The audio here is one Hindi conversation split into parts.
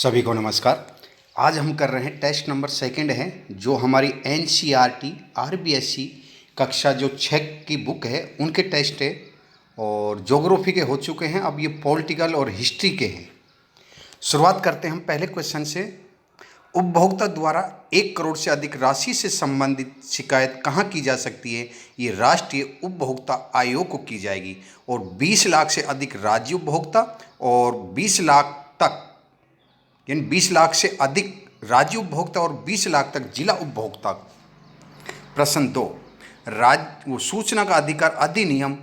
सभी को नमस्कार। आज हम कर रहे हैं टेस्ट नंबर सेकंड है, जो हमारी एनसीईआरटी आरबीएसई कक्षा जो 6 की बुक है उनके टेस्ट है। और ज्योग्राफी के हो चुके हैं, अब ये पॉलिटिकल और हिस्ट्री के हैं। शुरुआत करते हैं हम पहले क्वेश्चन से। उपभोक्ता द्वारा 1 करोड़ से अधिक राशि से संबंधित शिकायत कहाँ की जा सकती है? ये राष्ट्रीय उपभोक्ता आयोग को की जाएगी। और 20 लाख से अधिक राज्य उपभोक्ता और 20 लाख तक, यानी 20 लाख से अधिक राज्य उपभोक्ता और 20 लाख तक जिला उपभोक्ता। प्रश्न 2, सूचना का अधिकार अधिनियम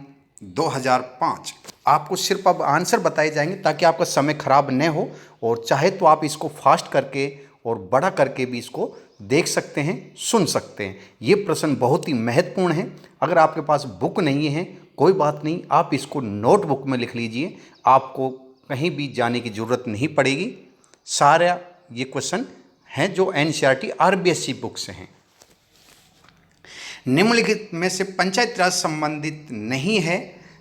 2005। आपको सिर्फ अब आंसर बताए जाएंगे ताकि आपका समय खराब न हो, और चाहे तो आप इसको फास्ट करके और बड़ा करके भी इसको देख सकते हैं, सुन सकते हैं। ये प्रश्न बहुत ही महत्वपूर्ण है। अगर आपके पास बुक नहीं है कोई बात नहीं, आप इसको नोटबुक में लिख लीजिए, आपको कहीं भी जाने की ज़रूरत नहीं पड़ेगी। सारा ये क्वेश्चन हैं जो एनसीईआरटी आरबीएसई बुक से हैं। निम्नलिखित में से पंचायत राज संबंधित नहीं है,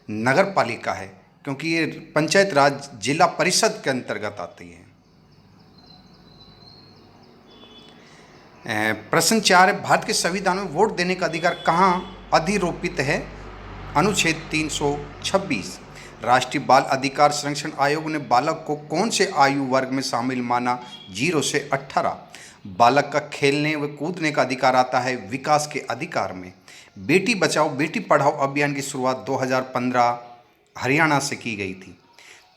नगर पालिका है, क्योंकि ये पंचायत राज जिला परिषद के अंतर्गत आती है। प्रश्न 4 है, भारत के संविधान में वोट देने का अधिकार कहाँ अधिरोपित है? अनुच्छेद 326। राष्ट्रीय बाल अधिकार संरक्षण आयोग ने बालक को कौन से आयु वर्ग में शामिल माना? 0 से 18। बालक का खेलने व कूदने का अधिकार आता है विकास के अधिकार में। बेटी बचाओ बेटी पढ़ाओ अभियान की शुरुआत 2015 हरियाणा से की गई थी।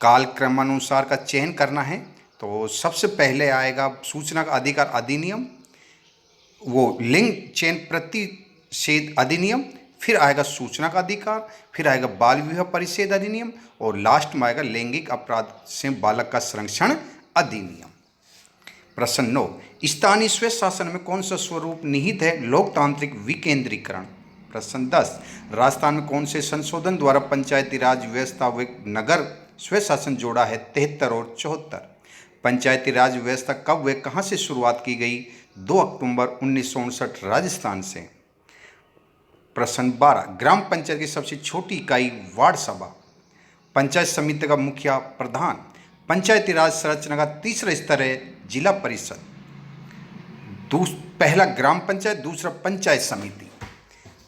काल क्रमानुसार का चयन करना है तो सबसे पहले आएगा सूचना का अधिकार अधिनियम, वो लिंग चयन प्रतिषेध अधिनियम, फिर आएगा सूचना का अधिकार, फिर आएगा बाल विवाह परिषेध अधिनियम, और लास्ट में आएगा लैंगिक अपराध से बालक का संरक्षण अधिनियम। प्रश्न 9, स्थानीय स्वयं शासन में कौन सा स्वरूप निहित है? लोकतांत्रिक विकेंद्रीकरण। प्रश्न 10, राजस्थान में कौन से संशोधन द्वारा पंचायती राज व्यवस्था व नगर स्वयं शासन जोड़ा है? 73 और 74। पंचायती राज व्यवस्था कब व कहाँ से शुरुआत की गई? 2 अक्टूबर 1959 राजस्थान से। प्रश्न 12, ग्राम पंचायत की सबसे छोटी इकाई वार्ड सभा। पंचायत समिति का मुखिया प्रधान। पंचायती राज संरचना का तीसरा स्तर है जिला परिषद। पहला ग्राम पंचायत, दूसरा पंचायत समिति।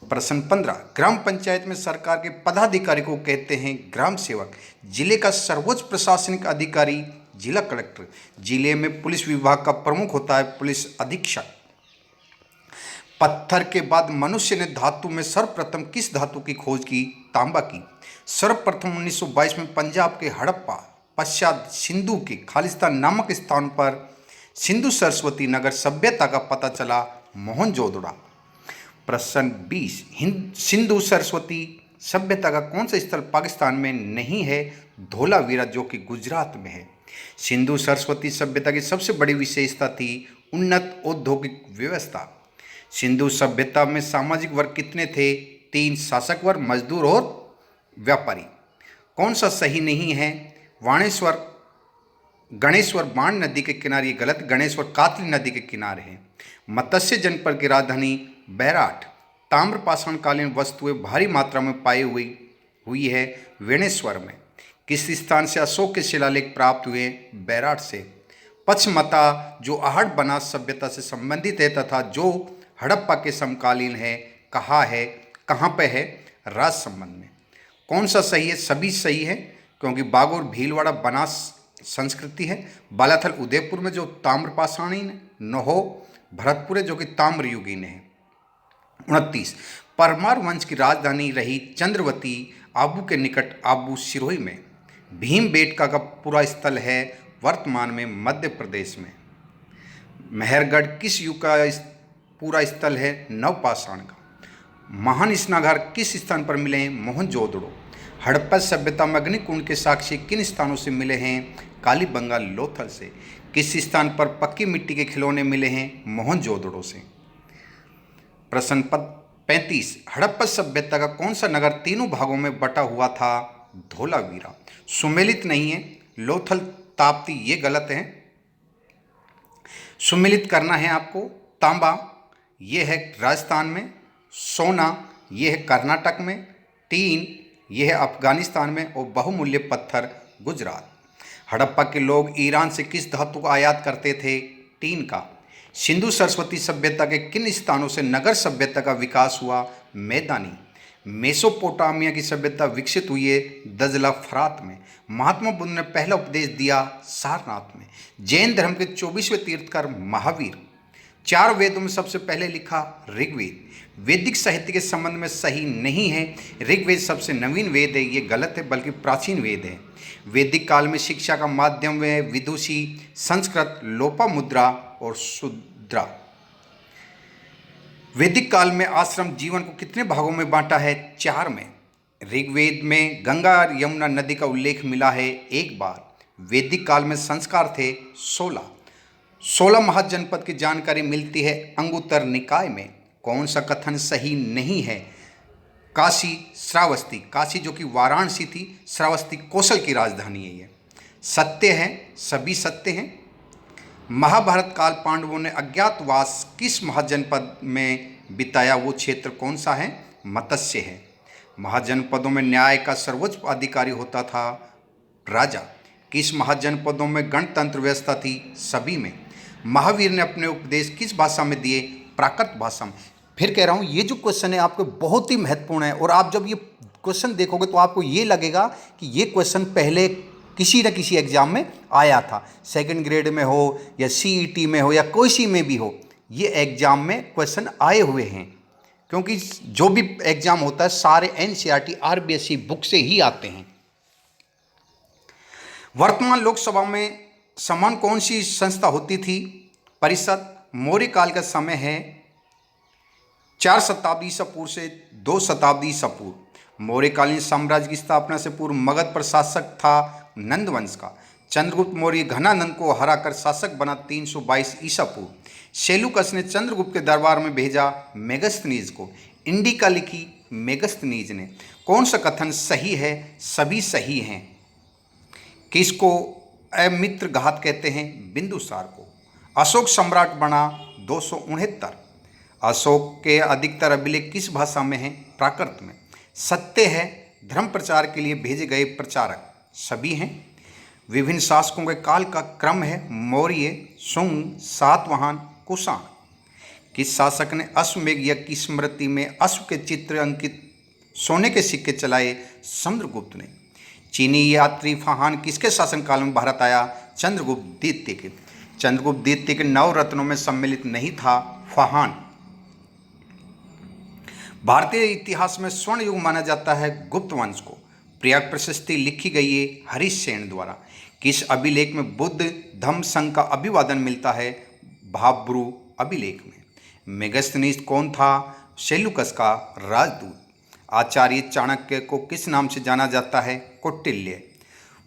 प्रश्न 15, ग्राम पंचायत में सरकार के पदाधिकारी को कहते हैं ग्राम सेवक। जिले का सर्वोच्च प्रशासनिक अधिकारी जिला कलेक्टर। जिले में पुलिस विभाग का प्रमुख होता है पुलिस अधीक्षक। पत्थर के बाद मनुष्य ने धातु में सर्वप्रथम किस धातु की खोज की? तांबा की। सर्वप्रथम 1922 में पंजाब के हड़प्पा पश्चात सिंधु के खालिस्तान नामक स्थान पर सिंधु सरस्वती नगर सभ्यता का पता चला, मोहनजोदड़ो। प्रश्न 20, सिंधु सरस्वती सभ्यता का कौन सा स्थल पाकिस्तान में नहीं है? धोलावीरा, जो कि गुजरात में है। सिंधु सरस्वती सभ्यता की सबसे बड़ी विशेषता थी उन्नत औद्योगिक व्यवस्था। सिंधु सभ्यता में सामाजिक वर्ग कितने थे? 3, शासक वर्ग, मजदूर और व्यापारी। कौन सा सही नहीं है? गणेश्वर बाण नदी के किनारे, ये गलत, गणेश्वर कातली नदी के किनारे है। मत्स्य जनपद की राजधानी बैराट। ताम्रपाषाण कालीन वस्तुएं भारी मात्रा में पाई हुई है वेणेश्वर में। किस स्थान से अशोक के शिलालेख प्राप्त हुए? बैराट से। पचमता जो आहड़ बनास सभ्यता से संबंधित है तथा जो हड़प्पा के समकालीन है, कहाँ पे है? राजसमंद में। कौन सा सही है? सभी सही है, क्योंकि बागोर भीलवाड़ा बनास संस्कृति है। बालाथल उदयपुर में जो ताम्रपाषाणीन है। नहो भरतपुर है जो कि ताम्रयुगीन है। 29, परमार वंश की राजधानी रही चंद्रवती आबू के निकट आबू सिरोही में। भीमबेटका का पूरा स्थल है वर्तमान में मध्य प्रदेश में। मेहरगढ़ किस युग का पूरा स्थल है? नवपाषाण का। महान स्नानघर किस स्थान पर मिले हैं? मोहनजोदड़ो। हड़प्पा सभ्यता में अग्निकुंड के साक्ष्य किन स्थानों से मिले हैं? कालीबंगा, लोथल से। किस स्थान पर पक्की मिट्टी के खिलौने मिले हैं? मोहनजोदड़ो से। प्रश्न 35, हड़प्पा सभ्यता का कौन सा नगर तीनों भागों में बटा हुआ था? धोलावीरा। सुमेलित नहीं है, लोथल ताप्ती, ये गलत है। सुमेलित करना है आपको। तांबा ये है राजस्थान में। सोना ये है कर्नाटक में। टीन ये है अफगानिस्तान में। और बहुमूल्य पत्थर गुजरात। हड़प्पा के लोग ईरान से किस धातु का आयात करते थे? टीन का। सिंधु सरस्वती सभ्यता के किन स्थानों से नगर सभ्यता का विकास हुआ? मैदानी। मेसोपोटामिया की सभ्यता विकसित हुई है दजला फरात में। महात्मा बुद्ध ने पहला उपदेश दिया सारनाथ में। जैन धर्म के 24वें तीर्थकर महावीर। 4 वेदों में सबसे पहले लिखा ऋग्वेद। वैदिक साहित्य के संबंध में सही नहीं है। ऋग्वेद सबसे नवीन वेद है, ये गलत है, बल्कि प्राचीन वेद है। वैदिक काल में शिक्षा का माध्यम वे विदुषी, संस्कृत, लोपामुद्रा और शूद्रा। वैदिक काल में आश्रम जीवन को कितने भागों में बांटा है? 4 में। ऋग्वेद में गंगा और यमुना नदी का उल्लेख मिला है 1 बार। वैदिक काल में संस्कार थे 16 महाजनपद की जानकारी मिलती है अंगुत्तर निकाय में। कौन सा कथन सही नहीं है? काशी श्रावस्ती, काशी जो कि वाराणसी थी, श्रावस्ती कौशल की राजधानी है। ये सत्य है, सभी सत्य हैं। महाभारत काल पांडवों ने अज्ञातवास किस महाजनपद में बिताया? वो क्षेत्र कौन सा है? मत्स्य है। महाजनपदों में न्याय का सर्वोच्च अधिकारी होता था राजा। किस महाजनपदों में गणतंत्र व्यवस्था थी? सभी में। महावीर ने अपने उपदेश किस भाषा में दिए? प्राकृत भाषा में। फिर कह रहा हूँ, ये जो क्वेश्चन है आपको बहुत ही महत्वपूर्ण है, और आप जब ये क्वेश्चन देखोगे तो आपको ये लगेगा कि ये क्वेश्चन पहले किसी न किसी एग्जाम में आया था, 2nd ग्रेड में हो या CET में हो या कोई सी में भी हो, ये एग्जाम में क्वेश्चन आए हुए हैं। क्योंकि जो भी एग्जाम होता है सारे NCERT RBSE बुक से ही आते हैं। वर्तमान लोकसभा में समान कौन सी संस्था होती थी? परिषद। मौर्य काल का समय है 4 शताब्दी ईसा पूर्व से 2 शताब्दी ईसा पूर्व। मौर्यकालीन साम्राज्य की स्थापना से पूर्व मगध पर शासक था नंद वंश का। चंद्रगुप्त मौर्य घनानंद को हराकर शासक बना 322 ईसा पूर्व। सेल्यूकस ने चंद्रगुप्त के दरबार में भेजा मेगस्थनीज को। इंडिका लिखी मेगस्थनीज ने। कौन सा कथन सही है? सभी सही हैं। किसको अमित्र घात कहते हैं? बिंदुसार को। अशोक सम्राट बना 269। अशोक के अधिकतर अभिलेख किस भाषा में हैं? प्राकृत में। सत्य है, धर्म प्रचार के लिए भेजे गए प्रचारक सभी हैं। विभिन्न शासकों के काल का क्रम है मौर्य, शुंग, सातवाहन, कुषाण। किस शासक ने अश्वमेघ यज्ञ की स्मृति में अश्व के चित्र अंकित सोने के सिक्के चलाए? समुद्रगुप्त ने। चीनी यात्री फाहान किसके शासनकाल में भारत आया? चंद्रगुप्त द्वितीय के। चंद्रगुप्त द्वितीय के 9 रत्नों में सम्मिलित नहीं था फाहान। भारतीय इतिहास में स्वर्ण युग माना जाता है गुप्त वंश को। प्रयाग प्रशस्ति लिखी गई है हरिसेन द्वारा। किस अभिलेख में बुद्ध धम्म संघ का अभिवादन मिलता है? भाब्रू अभिलेख में। मेगस्थनीज कौन था? सेल्यूकस का राजदूत। आचार्य चाणक्य को किस नाम से जाना जाता है? कौटिल्य।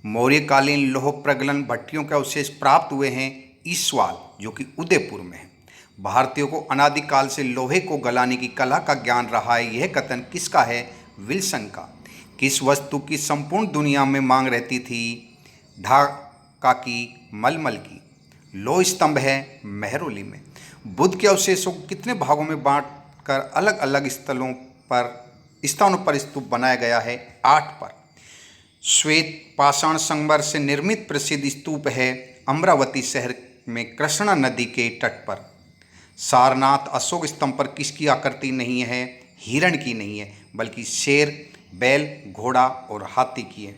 मौर्यकालीन लौह प्रगलन भट्टियों के अवशेष प्राप्त हुए हैं ईसवाल, जो कि उदयपुर में है। भारतीयों को अनादिकाल से लोहे को गलाने की कला का ज्ञान रहा है, यह कथन किसका है? विल्सन का। किस वस्तु की संपूर्ण दुनिया में मांग रहती थी? ढाका की, मलमल की। लोह स्तंभ है मेहरौली में। बुद्ध के अवशेषों को कितने भागों में बांटकर अलग अलग स्थानों पर स्तूप बनाया गया है? 8 पर। श्वेत पाषाण संगमरमर से निर्मित प्रसिद्ध स्तूप है अमरावती शहर में कृष्णा नदी के तट पर। सारनाथ अशोक स्तंभ पर किसकी आकृति नहीं है? हिरण की नहीं है, बल्कि शेर, बैल, घोड़ा और हाथी की है।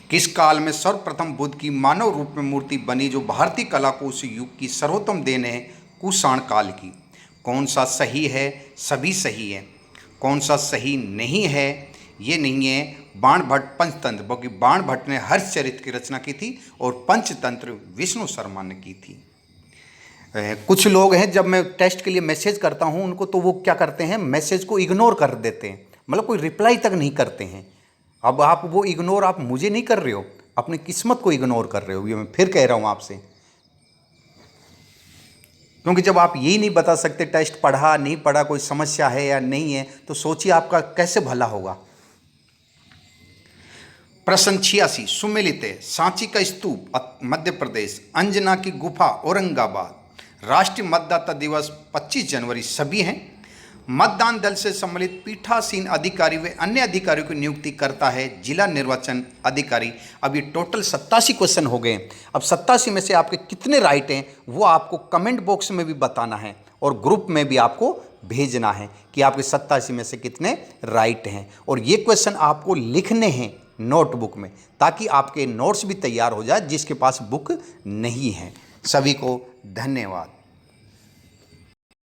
किस काल में सर्वप्रथम बुद्ध की मानव रूप में मूर्ति बनी, जो भारतीय कला को उस युग की सर्वोत्तम देन है? कुषाण काल की। कौन सा सही है? सभी सही है। कौन सा सही नहीं है? ये नहीं है बाणभट्ट पंचतंत्र, बल्कि बाणभट्ट ने हर्षचरित की रचना की थी और पंचतंत्र विष्णु शर्मा ने की थी। कुछ लोग हैं, जब मैं टेस्ट के लिए मैसेज करता हूं उनको, तो वो क्या करते हैं, मैसेज को इग्नोर कर देते हैं, मतलब कोई रिप्लाई तक नहीं करते हैं। अब आप वो इग्नोर आप मुझे नहीं कर रहे हो, अपनी किस्मत को इग्नोर कर रहे हो। ये मैं फिर कह रहा हूं आपसे, क्योंकि जब आप यही नहीं बता सकते टेस्ट पढ़ा नहीं पढ़ा, कोई समस्या है या नहीं है, तो सोचिए आपका कैसे भला होगा। प्रश्न 86, सुमेलित है। सांची का स्तूप मध्य प्रदेश, अंजना की गुफा औरंगाबाद। राष्ट्रीय मतदाता दिवस 25 जनवरी, सभी हैं। मतदान दल से सम्मिलित पीठासीन अधिकारी व अन्य अधिकारियों की नियुक्ति करता है जिला निर्वाचन अधिकारी। अब ये टोटल 87 क्वेश्चन हो गए। अब 87 में से आपके कितने राइट हैं वो आपको कमेंट बॉक्स में भी बताना है और ग्रुप में भी आपको भेजना है कि आपके 87 में से कितने राइट हैं। और ये क्वेश्चन आपको लिखने हैं नोटबुक में, ताकि आपके नोट्स भी तैयार हो जाए जिसके पास बुक नहीं है। सभी को धन्यवाद।